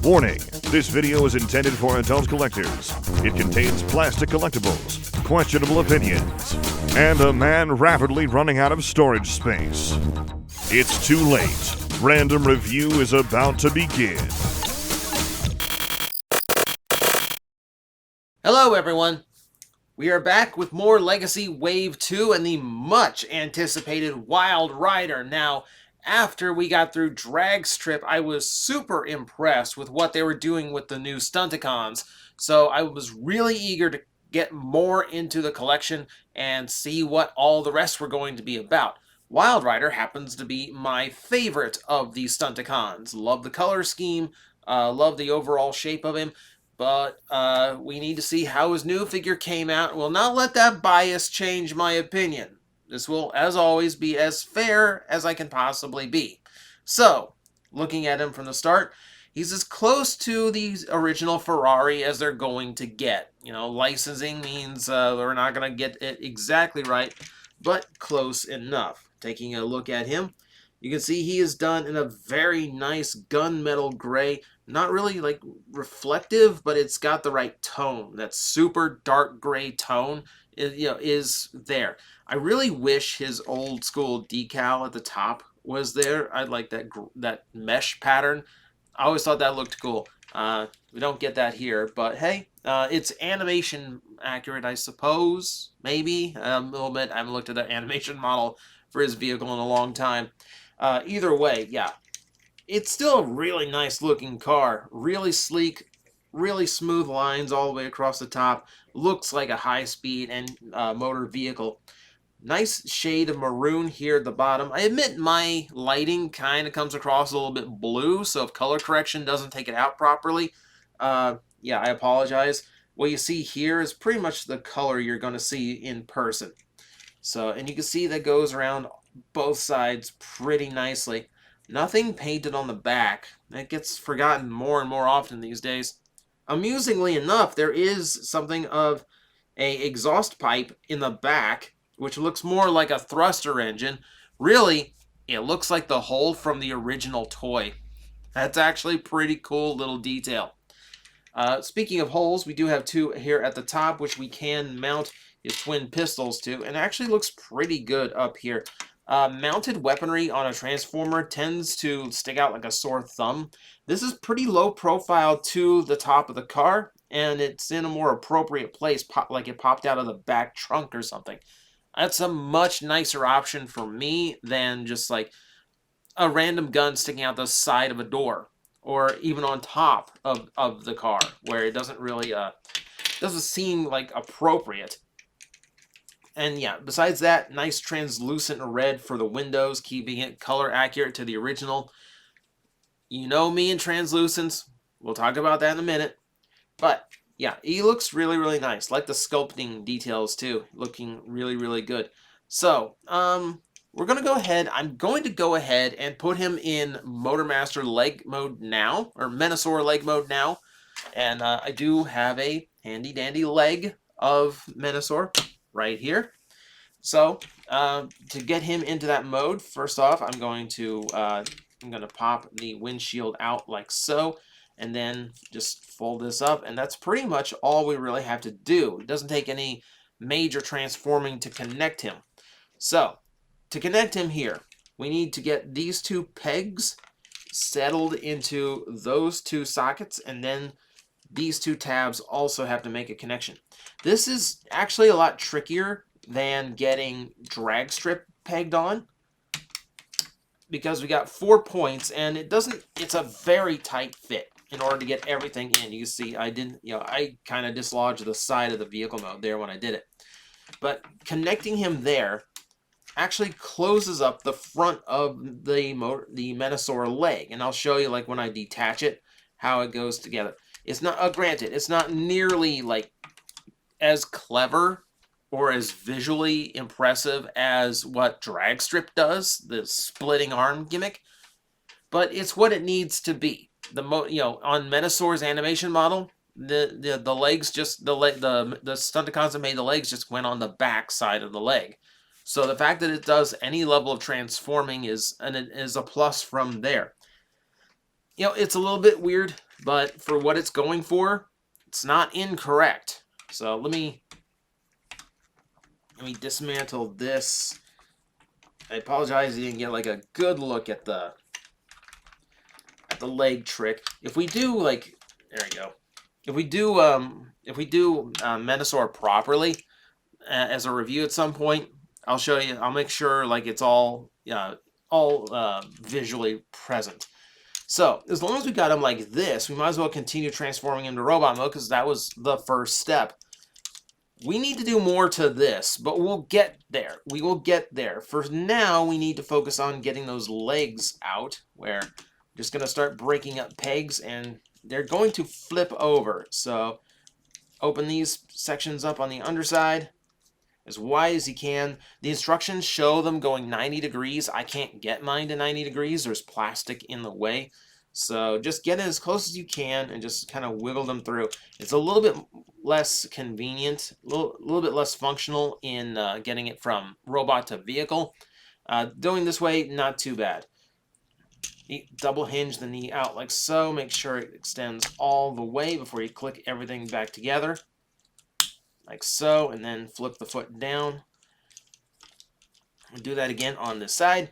Warning, this video is intended for adult collectors. It contains plastic collectibles, questionable opinions, and a man rapidly running out of storage space. It's too late. Random review is about to begin. Hello everyone! We are back with more Legacy Wave 2 and the much anticipated Wildrider. Now, after we got through Dragstrip, I was super impressed with what they were doing with the new Stunticons. So I was really eager to get more into the collection and see what all the rest were going to be about. Wildrider happens to be my favorite of these Stunticons. Love the color scheme, love the overall shape of him. But we need to see how his new figure came out. We'll not let that bias change my opinion. This will, as always, be as fair as I can possibly be. So, looking at him from the start, he's as close to the original Ferrari as they're going to get. You know, licensing means we're not going to get it exactly right, but close enough. Taking a look at him, you can see he is done in a very nice gunmetal gray. Not really like reflective, but it's got the right tone. That super dark gray tone is there. I really wish his old school decal at the top was there. I like that mesh pattern. I always thought that looked cool. We don't get that here, but hey, it's animation accurate, I suppose. Maybe a little bit. I haven't looked at the animation model for his vehicle in a long time. Either way, yeah. It's still a really nice looking car. Really sleek, really smooth lines all the way across the top. Looks like a high-speed and motor vehicle. Nice shade of maroon here at the bottom. I admit my lighting kind of comes across a little bit blue, so if color correction doesn't take it out properly, yeah, I apologize. What you see here is pretty much the color you're going to see in person. So, and you can see that goes around both sides pretty nicely. Nothing painted on the back. That gets forgotten more and more often these days. Amusingly enough, there is something of an exhaust pipe in the back, which looks more like a thruster engine. Really, it looks like the hole from the original toy. That's actually a pretty cool little detail. Speaking of holes, we do have two here at the top, which we can mount his twin pistols to, and it actually looks pretty good up here. Mounted weaponry on a transformer tends to stick out like a sore thumb. This is pretty low profile to the top of the car, and it's in a more appropriate place, like it popped out of the back trunk or something. That's a much nicer option for me than just like a random gun sticking out the side of a door, or even on top of the car, where it doesn't really doesn't seem like appropriate. And yeah, besides that, nice translucent red for the windows, keeping it color accurate to the original. You know me and translucents. We'll talk about that in a minute. But yeah, he looks really, really nice. Like the sculpting details too, looking really, really good. So, we're going to go ahead. I'm going to go ahead and put him in Motormaster Leg Mode now, or Menasor Leg Mode now. And I do have a handy dandy leg of Menasor right here. So to get him into that mode, first off, I'm going to pop the windshield out like so, and then just fold this up, and that's pretty much all we really have to do. It doesn't take any major transforming to connect him. So to connect him here, we need to get these two pegs settled into those two sockets, and then these two tabs also have to make a connection. This is actually a lot trickier than getting Dragstrip pegged on, because we got 4 points, and it's a very tight fit in order to get everything in. You can see I kind of dislodged the side of the vehicle mode there when I did it. But connecting him there actually closes up the front of the Menasor leg, and I'll show you like when I detach it how it goes together. It's not, granted, it's not nearly like as clever or as visually impressive as what Dragstrip does, the splitting arm gimmick, but it's what it needs to be. On Menasor's animation model, the legs just the Stunticons that made the legs just went on the back side of the leg. So the fact that it does any level of transforming is a plus from there. It's a little bit weird but for what it's going for, it's not incorrect. So let me dismantle this. I apologize you didn't get like a good look at the leg trick. If we do like, there we go. If we do Metasaur properly as a review at some point, I'll show you. I'll make sure like it's all visually present. So as long as we got him like this, we might as well continue transforming him to robot mode because that was the first step. We need to do more to this, but we'll get there. We will get there. For now, we need to focus on getting those legs out, where I'm just going to start breaking up pegs, and they're going to flip over. So open these sections up on the underside as wide as you can. The instructions show them going 90 degrees. I can't get mine to 90 degrees. There's plastic in the way. So just get it as close as you can and just kind of wiggle them through. It's a little bit less convenient, a little bit less functional in getting it from robot to vehicle. Doing this way, not too bad. Double hinge the knee out like so. Make sure it extends all the way before you click everything back together. Like so, and then flip the foot down. We'll do that again on this side.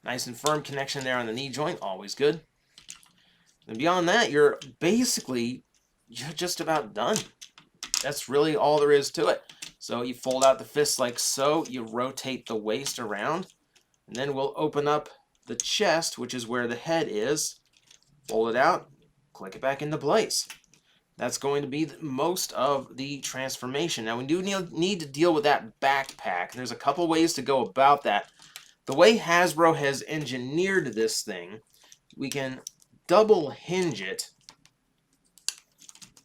Nice and firm connection there on the knee joint, always good. And beyond that, you're just about done. That's really all there is to it. So you fold out the fist like so, you rotate the waist around, and then we'll open up the chest, which is where the head is. Fold it out, click it back into place. That's going to be most of the transformation. Now we do need to deal with that backpack. There's a couple ways to go about that. The way Hasbro has engineered this thing, we can double hinge it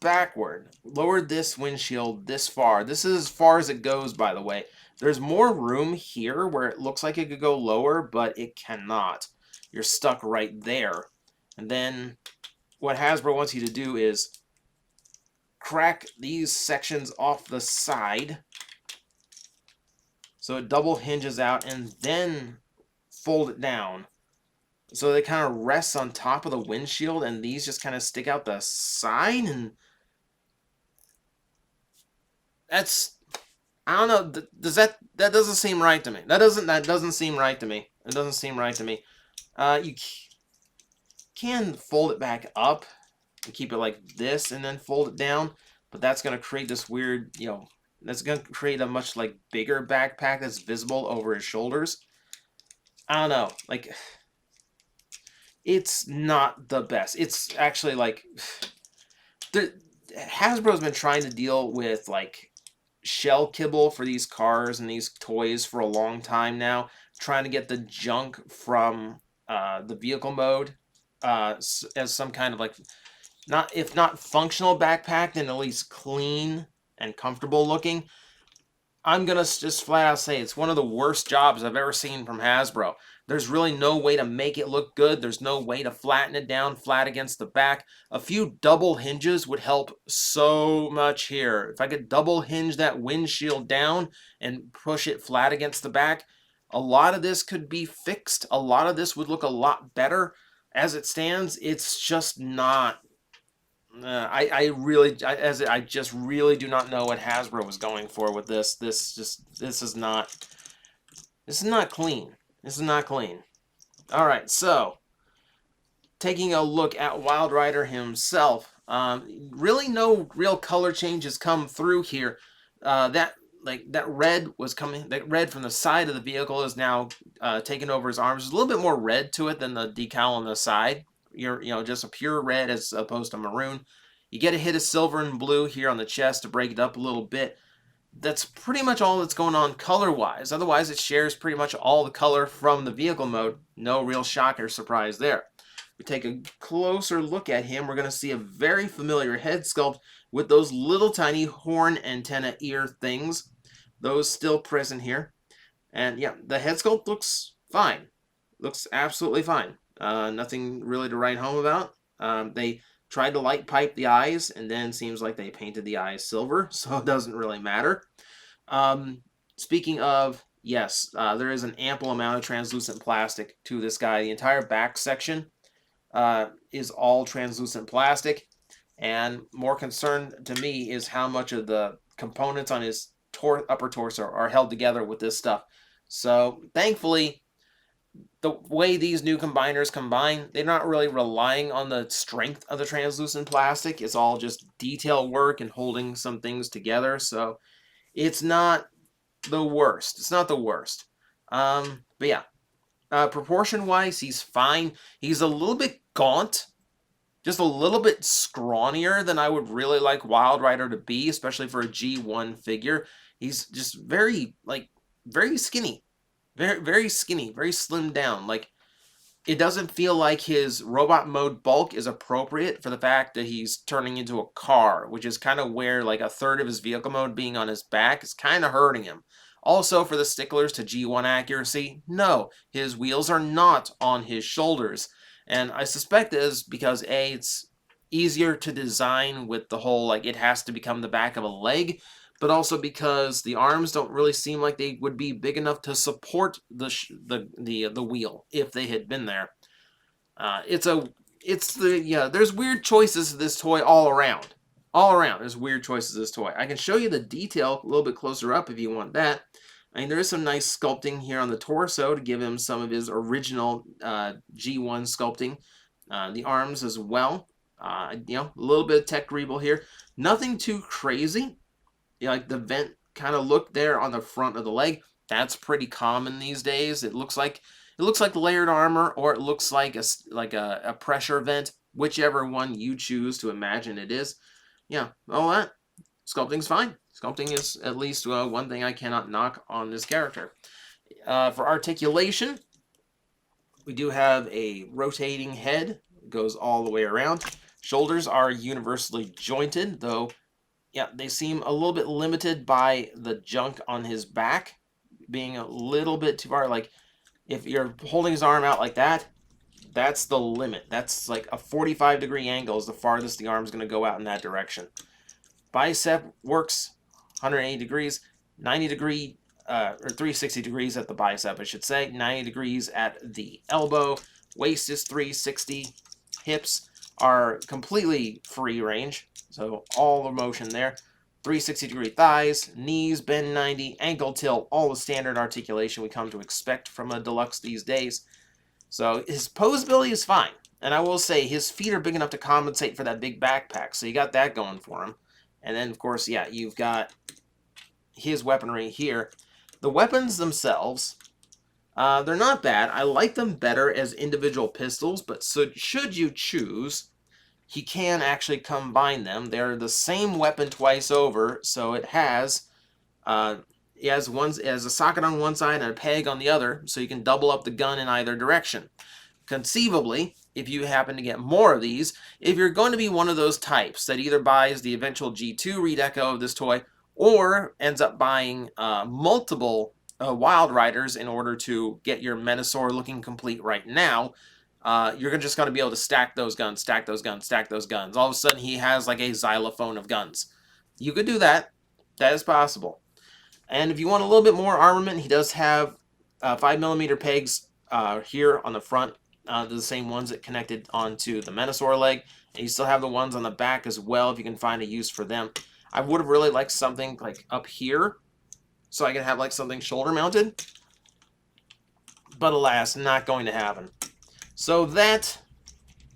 backward. Lower this windshield this far. This is as far as it goes, by the way. There's more room here where it looks like it could go lower, but it cannot. You're stuck right there. And then what Hasbro wants you to do is crack these sections off the side so it double hinges out, and then fold it down so it kind of rests on top of the windshield, and these just kind of stick out the side. And that's, I don't know, does that doesn't seem right to me. That doesn't seem right to me. It doesn't seem right to me. You can fold it back up and keep it like this and then fold it down, but that's going to create this weird, that's going to create a much like bigger backpack that's visible over his shoulders. I don't know, like, it's not the best. It's actually like, Hasbro's been trying to deal with like shell kibble for these cars and these toys for a long time now, trying to get the junk from the vehicle mode as some kind of like, if not functional backpack, then at least clean and comfortable looking. I'm going to just flat out say it's one of the worst jobs I've ever seen from Hasbro. There's really no way to make it look good. There's no way to flatten it down flat against the back. A few double hinges would help so much here. If I could double hinge that windshield down and push it flat against the back, a lot of this could be fixed. A lot of this would look a lot better. As it stands, it's just not. I just really do not know what Hasbro was going for with this. This is not clean. This is not clean. All right, so taking a look at Wildrider himself, really no real color changes come through here. That red was coming. That red from the side of the vehicle is now taking over his arms. There's a little bit more red to it than the decal on the side. Just a pure red as opposed to maroon. You get a hit of silver and blue here on the chest to break it up a little bit. That's pretty much all that's going on color-wise. Otherwise, it shares pretty much all the color from the vehicle mode. No real shock or surprise there. If we take a closer look at him, we're going to see a very familiar head sculpt with those little tiny horn antenna ear things. Those still present here. And yeah, the head sculpt looks fine. Looks absolutely fine. Nothing really to write home about. They tried to light pipe the eyes, and then seems like they painted the eyes silver, so it doesn't really matter. Speaking of yes, there is an ample amount of translucent plastic to this guy. The entire back section is all translucent plastic, and more concern to me is how much of the components on his upper torso are held together with this stuff. So thankfully, the way these new combiners combine, they're not really relying on the strength of the translucent plastic. It's all just detail work and holding some things together. So it's not the worst. It's not the worst. But yeah, proportion-wise, he's fine. He's a little bit gaunt, just a little bit scrawnier than I would really like Wildrider to be, especially for a G1 figure. He's just very skinny. Very skinny, very slimmed down. Like, it doesn't feel like his robot mode bulk is appropriate for the fact that he's turning into a car, which is kind of where like a third of his vehicle mode being on his back is kind of hurting him. Also, for the sticklers to G1 accuracy, no, his wheels are not on his shoulders. And I suspect it is because A, it's easier to design with the whole, like, it has to become the back of a leg, but also because the arms don't really seem like they would be big enough to support the wheel if they had been there. There's weird choices of this toy all around. All around, there's weird choices of this toy. I can show you the detail a little bit closer up if you want that. I mean, there is some nice sculpting here on the torso to give him some of his original G1 sculpting. The arms as well. A little bit of tech greeble here. Nothing too crazy. Like the vent kind of look there on the front of the leg. That's pretty common these days. It looks like layered armor, or it looks like a pressure vent, whichever one you choose to imagine it is. Yeah, all that sculpting's fine. Sculpting is at least one thing I cannot knock on this character. For articulation, we do have a rotating head. It goes all the way around. Shoulders are universally jointed, though, yeah, they seem a little bit limited by the junk on his back being a little bit too far. Like, if you're holding his arm out like that, that's the limit. That's like a 45-degree angle is the farthest the arm's going to go out in that direction. Bicep works 180 degrees, 90 degree, or 360 degrees at the bicep, I should say. 90 degrees at the elbow. Waist is 360. Hips are completely free range. So all the motion there. 360-degree thighs, knees bend 90, ankle tilt, all the standard articulation we come to expect from a deluxe these days. So his posability is fine. And I will say his feet are big enough to compensate for that big backpack. So you got that going for him. And then, of course, yeah, you've got his weaponry here. The weapons themselves, they're not bad. I like them better as individual pistols, but should you choose, he can actually combine them. They're the same weapon twice over, so it has a socket on one side and a peg on the other, so you can double up the gun in either direction. Conceivably, if you happen to get more of these, if you're going to be one of those types that either buys the eventual G2 redeco of this toy or ends up buying multiple Wildriders in order to get your Menasor looking complete right now, you're just going to be able to stack those guns, stack those guns, stack those guns. All of a sudden, he has like a xylophone of guns. You could do that. That is possible. And if you want a little bit more armament, he does have 5mm pegs here on the front. The same ones that connected onto the Menasor leg. And you still have the ones on the back as well if you can find a use for them. I would have really liked something like up here so I could have like something shoulder mounted. But alas, not going to happen. So that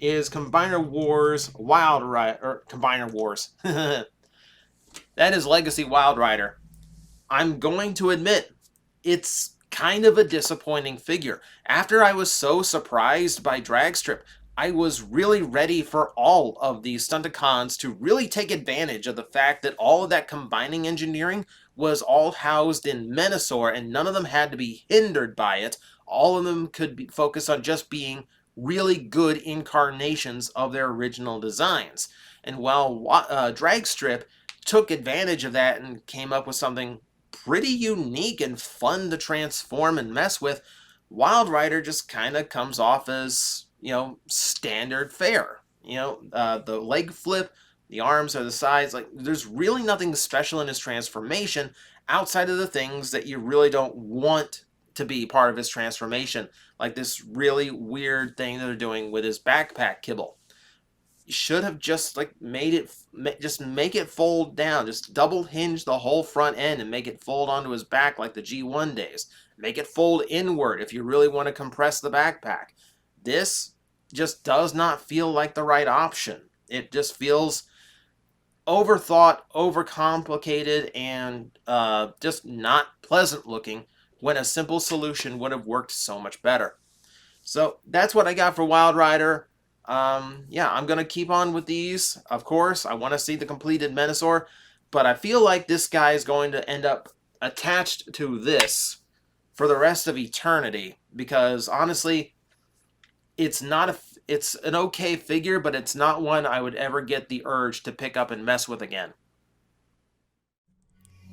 is Combiner Wars Wildrider, or Combiner Wars. That is Legacy Wildrider. I'm going to admit, it's kind of a disappointing figure. After I was so surprised by Dragstrip, I was really ready for all of these Stunticons to really take advantage of the fact that all of that combining engineering was all housed in Menasor, and none of them had to be hindered by it. All of them could be focused on just being really good incarnations of their original designs. And while Dragstrip took advantage of that and came up with something pretty unique and fun to transform and mess with, Wildrider just kind of comes off as, standard fare. The leg flip, the arms are the sides. Like, there's really nothing special in his transformation outside of the things that you really don't want to be part of his transformation, like this really weird thing that they're doing with his backpack kibble. You should have just like made it, just make it fold down, just double hinge the whole front end and make it fold onto his back like the G1 days. Make it fold inward if you really want to compress the backpack. This just does not feel like the right option. It just feels overthought, overcomplicated, and just not pleasant looking, when a simple solution would have worked so much better. So that's what I got for Wildrider. Yeah, I'm going to keep on with these. Of course, I want to see the completed Menasor, but I feel like this guy is going to end up attached to this for the rest of eternity, because honestly, it's an okay figure, but it's not one I would ever get the urge to pick up and mess with again.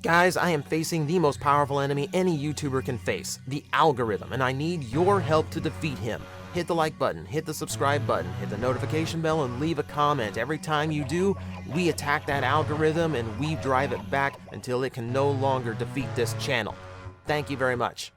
Guys, I am facing the most powerful enemy any YouTuber can face, the algorithm, and I need your help to defeat him. Hit the like button, hit the subscribe button, hit the notification bell, and leave a comment. Every time you do, we attack that algorithm and we drive it back until it can no longer defeat this channel. Thank you very much.